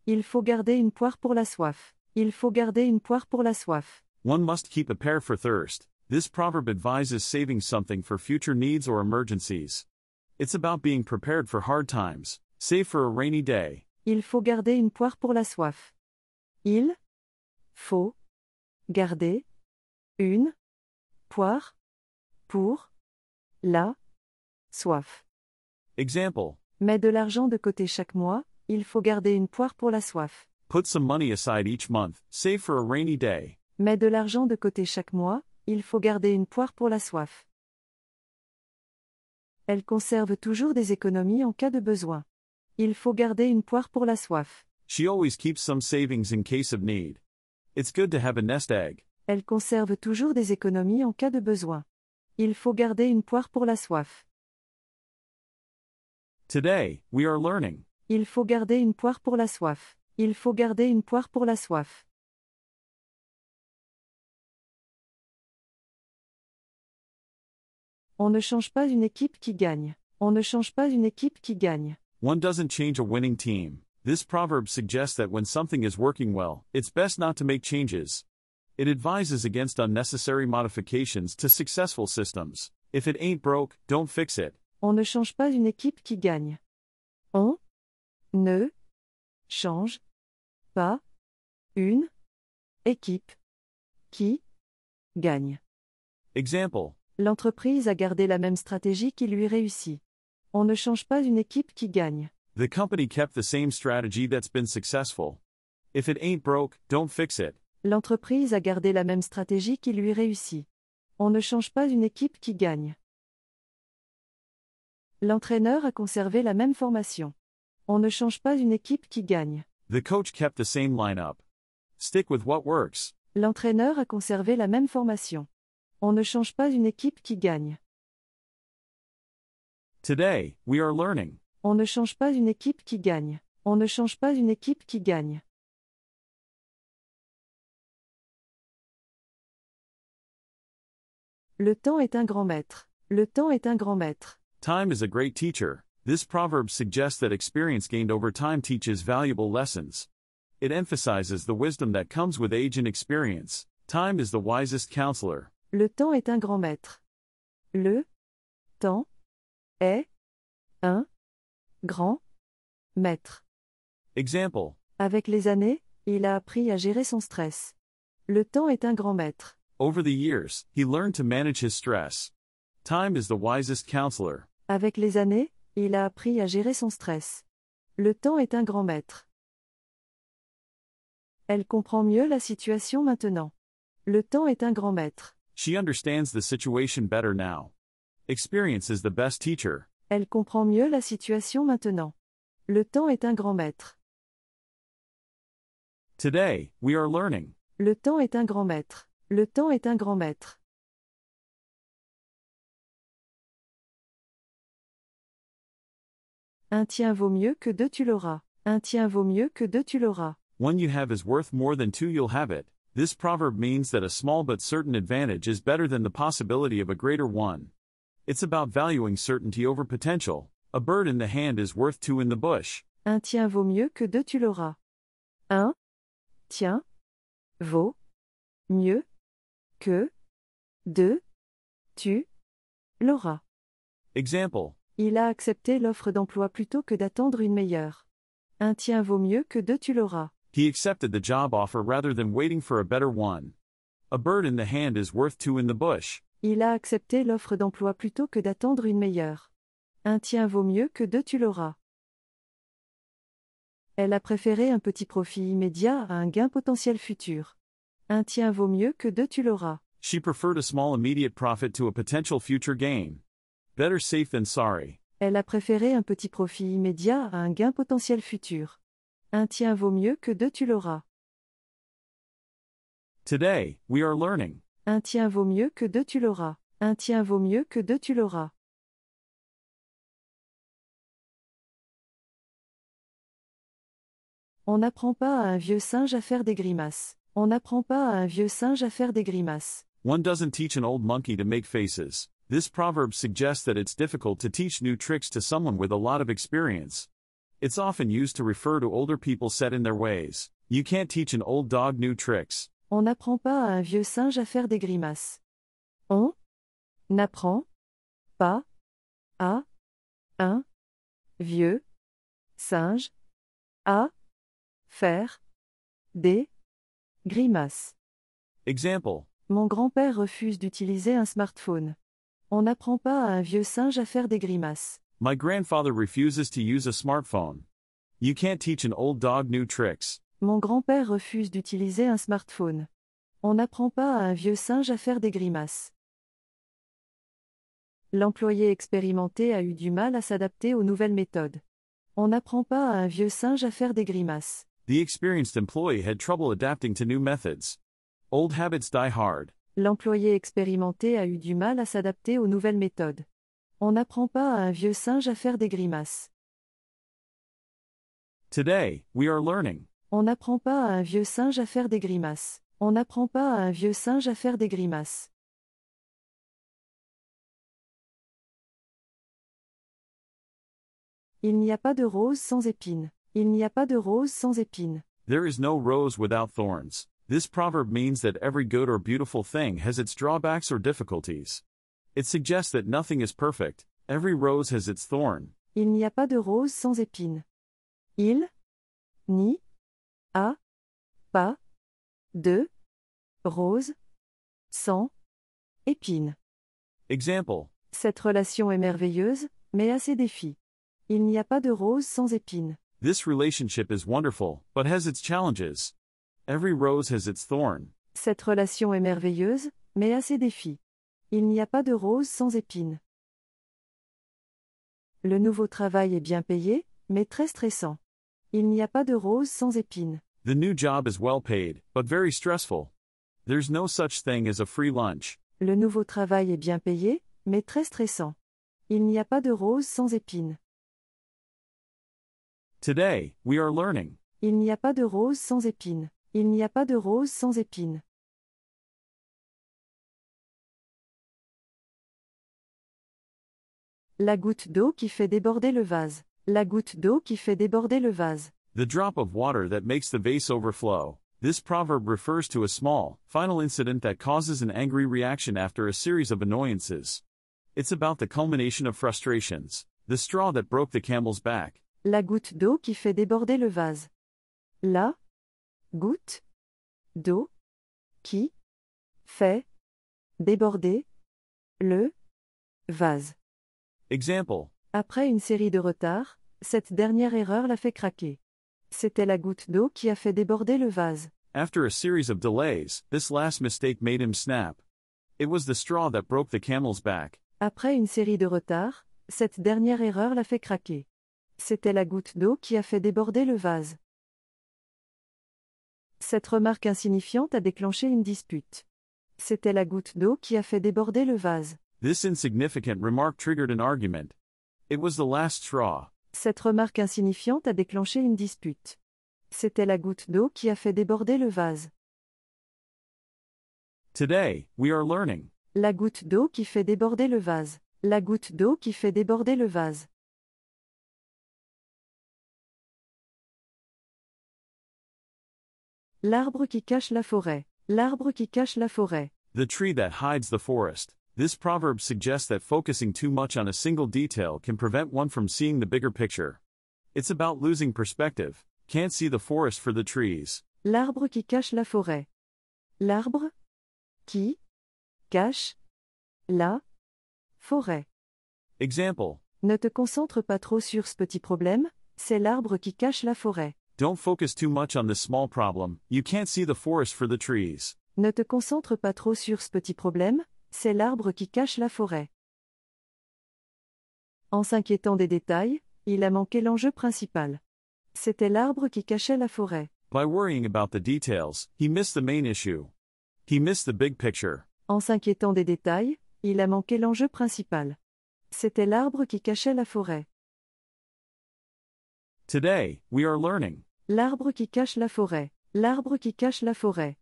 Il faut garder une poire pour la soif. Il faut garder une poire pour la soif. One must keep a pear for thirst. This proverb advises saving something for future needs or emergencies. It's about being prepared for hard times. Save for a rainy day. Il faut garder une poire pour la soif. Il faut garder une poire pour la soif. Example. Mets de l'argent de côté chaque mois, il faut garder une poire pour la soif. Put some money aside each month. Save for a rainy day. Mets de l'argent de côté chaque mois, il faut garder une poire pour la soif. Elle conserve toujours des économies en cas de besoin. Il faut garder une poire pour la soif. She always keeps some savings in case of need. It's good to have a nest egg. Elle conserve toujours des économies en cas de besoin. Il faut garder une poire pour la soif. Today, we are learning. Il faut garder une poire pour la soif. Il faut garder une poire pour la soif. On ne change pas une équipe qui gagne. On ne change pas une équipe qui gagne. One doesn't change a winning team. This proverb suggests that when something is working well, it's best not to make changes. It advises against unnecessary modifications to successful systems. If it ain't broke, don't fix it. On ne change pas une équipe qui gagne. On ne change pas une équipe qui gagne. Example. L'entreprise a gardé la même stratégie qui lui réussit. On ne change pas une équipe qui gagne. The company kept the same strategy that's been successful. If it ain't broke, don't fix it. L'entreprise a gardé la même stratégie qui lui réussit. On ne change pas une équipe qui gagne. L'entraîneur a conservé la même formation. On ne change pas une équipe qui gagne. The coach kept the same lineup. Stick with what works. L'entraîneur a conservé la même formation. On ne change pas une équipe qui gagne. Today, we are learning. On ne change pas une équipe qui gagne. On ne change pas une équipe qui gagne. Le temps est un grand maître. Le temps est un grand maître. Time is a great teacher. This proverb suggests that experience gained over time teaches valuable lessons. It emphasizes the wisdom that comes with age and experience. Time is the wisest counselor. Le temps est un grand maître. Le temps est un grand maître. Example. Avec les années, il a appris à gérer son stress. Le temps est un grand maître. Over the years, he learned to manage his stress. Time is the wisest counselor. Avec les années, il a appris à gérer son stress. Le temps est un grand maître. Elle comprend mieux la situation maintenant. Le temps est un grand maître. She understands the situation better now. Experience is the best teacher. Elle comprend mieux la situation maintenant. Le temps est un grand maître. Today, we are learning. Le temps est un grand maître. Le temps est un grand maître. Un tien vaut mieux que deux, tu l'auras. Un tien vaut mieux que deux, tu l'auras. One you have is worth more than two, you'll have it. This proverb means that a small but certain advantage is better than the possibility of a greater one. It's about valuing certainty over potential. A bird in the hand is worth two in the bush. Un tien vaut mieux que deux, tu l'auras. Un tien vaut mieux que deux, tu l'auras. Example. Il a accepté l'offre d'emploi plutôt que d'attendre une meilleure. Un tien vaut mieux que deux, tu l'auras. He accepted the job offer rather than waiting for a better one. A bird in the hand is worth two in the bush. Il a accepté l'offre d'emploi plutôt que d'attendre une meilleure. Un tien vaut mieux que deux, tu l'auras. Elle a préféré un petit profit immédiat à un gain potentiel futur. Un tien vaut mieux que deux, tu l'auras. She preferred a small immediate profit to a potential future gain. Better safe than sorry. Elle a préféré un petit profit immédiat à un gain potentiel futur. Un tien vaut mieux que deux, tu l'auras. Today, we are learning. Un tien vaut mieux que deux, tu l'auras. Un tien vaut mieux que deux, tu l'auras. On n'apprend pas à un vieux singe à faire des grimaces. On n'apprend pas à un vieux singe à faire des grimaces. One doesn't teach an old monkey to make faces. This proverb suggests that it's difficult to teach new tricks to someone with a lot of experience. It's often used to refer to older people set in their ways. You can't teach an old dog new tricks. On n'apprend pas à un vieux singe à faire des grimaces. On n'apprend pas à un vieux singe à faire des grimaces. Example. Mon grand-père refuse d'utiliser un smartphone. On n'apprend pas à un vieux singe à faire des grimaces. My grandfather refuses to use a smartphone. You can't teach an old dog new tricks. Mon grand-père refuse d'utiliser un smartphone. On n'apprend pas à un vieux singe à faire des grimaces. L'employé expérimenté a eu du mal à s'adapter aux nouvelles méthodes. On n'apprend pas à un vieux singe à faire des grimaces. The experienced employee had trouble adapting to new methods. Old habits die hard. L'employé expérimenté a eu du mal à s'adapter aux nouvelles méthodes. On n'apprend pas à un vieux singe à faire des grimaces. Today, we are learning. On n'apprend pas à un vieux singe à faire des grimaces. On n'apprend pas à un vieux singe à faire des grimaces. Il n'y a pas de rose sans épines. Il n'y a pas de rose sans épines. There is no rose without thorns. This proverb means that every good or beautiful thing has its drawbacks or difficulties. It suggests that nothing is perfect. Every rose has its thorn. Il n'y a pas de rose sans épines. Il n'y a pas de rose sans épines. Example. Cette relation est merveilleuse, mais a ses défis. Il n'y a pas de rose sans épines. This relationship is wonderful, but has its challenges. Every rose has its thorn. Cette relation est merveilleuse, mais a ses défis. Il n'y a pas de rose sans épines. Le nouveau travail est bien payé, mais très stressant. Il n'y a pas de rose sans épines. The new job is well paid, but very stressful. There's no such thing as a free lunch. Le nouveau travail est bien payé, mais très stressant. Il n'y a pas de rose sans épines. Today, we are learning. Il n'y a pas de rose sans épines. Il n'y a pas de rose sans épines. La goutte d'eau qui fait déborder le vase. La goutte d'eau qui fait déborder le vase. The drop of water that makes the vase overflow. This proverb refers to a small, final incident that causes an angry reaction after a series of annoyances. It's about the culmination of frustrations, the straw that broke the camel's back. La goutte d'eau qui fait déborder le vase. La goutte d'eau qui fait déborder le vase. Example. Après une série de retards, cette dernière erreur l'a fait craquer. C'était la goutte d'eau qui a fait déborder le vase. After a series of delays, this last mistake made him snap. It was the straw that broke the camel's back. Après une série de retards, cette dernière erreur l'a fait craquer. C'était la goutte d'eau qui a fait déborder le vase. Cette remarque insignifiante a déclenché une dispute. C'était la goutte d'eau qui a fait déborder le vase. This insignificant remark triggered an argument. It was the last straw. Cette remarque insignifiante a déclenché une dispute. C'était la goutte d'eau qui a fait déborder le vase. Today, we are learning. La goutte d'eau qui fait déborder le vase. La goutte d'eau qui fait déborder le vase. L'arbre qui cache la forêt. L'arbre qui cache la forêt. The tree that hides the forest. This proverb suggests that focusing too much on a single detail can prevent one from seeing the bigger picture. It's about losing perspective. Can't see the forest for the trees. L'arbre qui cache la forêt. L'arbre qui cache la forêt. Example. Ne te concentre pas trop sur ce petit problème, c'est l'arbre qui cache la forêt. Don't focus too much on this small problem, you can't see the forest for the trees. Ne te concentre pas trop sur ce petit problème, c'est l'arbre qui cache la forêt. En s'inquiétant des détails, il a manqué l'enjeu principal. C'était l'arbre qui cachait la forêt. By worrying about the details, he missed the main issue. He missed the big picture. En s'inquiétant des détails, il a manqué l'enjeu principal. C'était l'arbre qui cachait la forêt. Today, we are learning. L'arbre qui cache la forêt. L'arbre qui cache la forêt.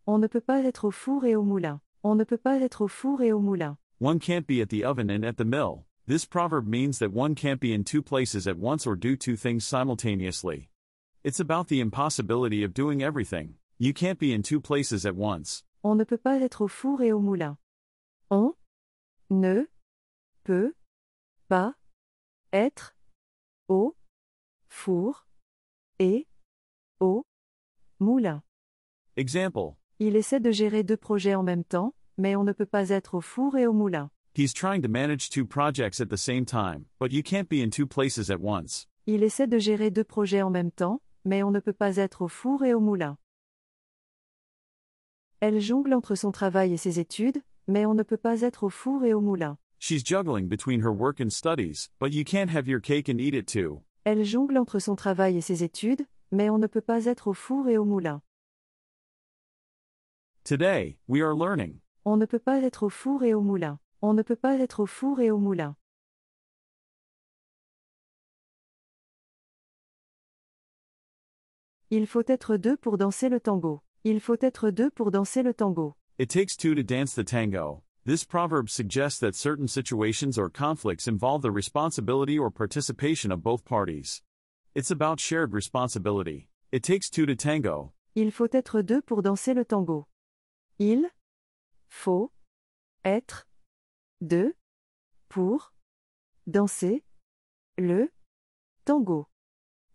On ne peut pas être au four et au moulin. On ne peut pas être au four et au moulin. One can't be at the oven and at the mill. This proverb means that one can't be in two places at once or do two things simultaneously. It's about the impossibility of doing everything. You can't be in two places at once. On ne peut pas être au four et au moulin. On ne peut pas être au four et au moulin. Example. Il essaie de gérer deux projets en même temps, mais on ne peut pas être au four et au moulin. He's trying to manage two projects at the same time, but you can't be in two places at once. Il essaie de gérer deux projets en même temps, mais on ne peut pas être au four et au moulin. Elle jongle entre son travail et ses études, mais on ne peut pas être au four et au moulin. She's juggling between her work and studies, but you can't have your cake and eat it too. Elle jongle entre son travail et ses études, mais on ne peut pas être au four et au moulin. Today, we are learning. On ne peut pas être au four et au moulin. On ne peut pas être au four et au moulin. Il faut être deux pour danser le tango. Il faut être deux pour danser le tango. It takes two to dance the tango. This proverb suggests that certain situations or conflicts involve the responsibility or participation of both parties. It's about shared responsibility. It takes two to tango. Il faut être deux pour danser le tango. Il faut être deux pour danser le tango.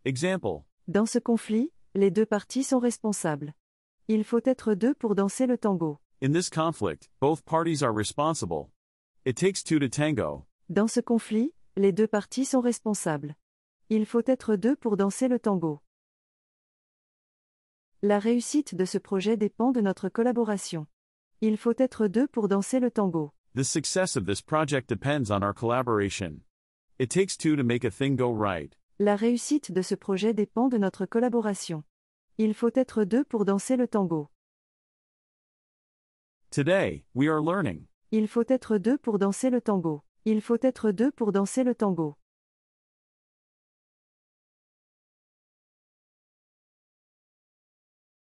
Example. Dans ce conflit, les deux parties sont responsables. Il faut être deux pour danser le tango. In this conflict, both parties are responsible. It takes two to tango. Dans ce conflit, les deux parties sont responsables. Il faut être deux pour danser le tango. La réussite de ce projet dépend de notre collaboration. Il faut être deux pour danser le tango. The success of this project depends on our collaboration. It takes two to make a thing go right. La réussite de ce projet dépend de notre collaboration. Il faut être deux pour danser le tango. Today, we are learning. Il faut être deux pour danser le tango. Il faut être deux pour danser le tango.